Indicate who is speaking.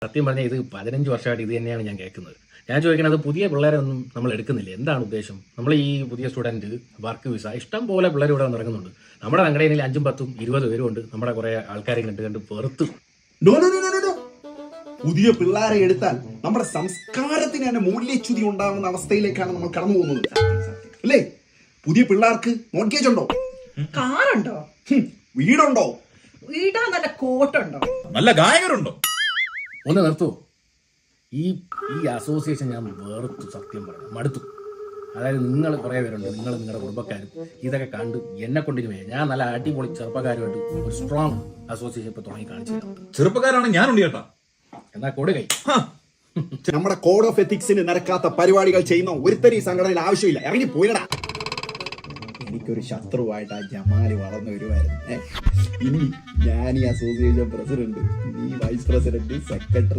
Speaker 1: സത്യം പറഞ്ഞാൽ ഇത് 15 വർഷമായിട്ട് ഇത് തന്നെയാണ് ഞാൻ കേൾക്കുന്നത്. ഞാൻ ചോദിക്കുന്നത് പുതിയ പിള്ളേരെ ഒന്നും നമ്മൾ എടുക്കുന്നില്ല. എന്താണ് ഉദ്ദേശം? നമ്മൾ ഈ പുതിയ സ്റ്റുഡൻറ്റ് വർക്ക് വിസ ഇഷ്ടം പോലെ പിള്ളേർ ഇവിടെ ഇറങ്ങുന്നുണ്ട്. നമ്മുടെ സംഘടനയിൽ 5, 10, 20 പേരും ഉണ്ട്. നമ്മുടെ കുറെ ആൾക്കാരെ കണ്ട് വെറുത്തു.
Speaker 2: നോ നോ നോ നോ പുതിയ പിള്ളേരെ എടുത്താൽ നമ്മുടെ സംസ്കാരത്തിന് തന്നെ മൂല്യച്യുതി ഉണ്ടാകുന്ന അവസ്ഥയിലേക്കാണ് നമ്മൾ കടന്നു പോകുന്നത്, അല്ലേ? പുതിയ പിള്ളേർക്ക് മോർഗേജ് ഉണ്ടോ?
Speaker 3: കാറുണ്ടോ?
Speaker 2: വീടുണ്ടോ?
Speaker 3: വീടാ നല്ല കോട്ടുണ്ടോ?
Speaker 4: നല്ല ഗായകരുണ്ടോ?
Speaker 1: ഒന്ന് നിർത്തുവോ? ഈ അസോസിയേഷൻ ഞാൻ വെറുത്തു, സത്യം പറഞ്ഞു മടുത്തു. അതായത് നിങ്ങൾ കുറേ പേരുണ്ട്, നിങ്ങളുടെ കുടുംബക്കാരും ഇതൊക്കെ കണ്ട് എന്നെ കൊണ്ടിന് വയ്യ. ഞാൻ നല്ല അടിപൊളി ചെറുപ്പക്കാരുമായിട്ട് ഒരു സ്ട്രോങ് അസോസിയേഷൻ ഇപ്പൊ തുടങ്ങി കാണിച്ചു.
Speaker 4: ചെറുപ്പക്കാരാണ് ഞാനുണ്ട് ചേട്ടാ.
Speaker 1: എന്നാ കൊടുകൈ.
Speaker 2: നമ്മുടെ കോഡ് ഓഫ് എത്തിക്സിന് നിരക്കാത്ത പരിപാടികൾ ചെയ്യുന്ന ഒരുത്തരി സംഘടനയിൽ ആവശ്യമില്ല. ഇറങ്ങി പോയിടാ. എനിക്കൊരു ശത്രുവായിട്ട് ആ ജമാല് വളർന്നു വരുമായിരുന്നു. ഇനി ഞാൻ ഈ അസോസിയേഷൻ പ്രസിഡന്റ്, നീ വൈസ് പ്രസിഡന്റ്, സെക്രട്ടറി.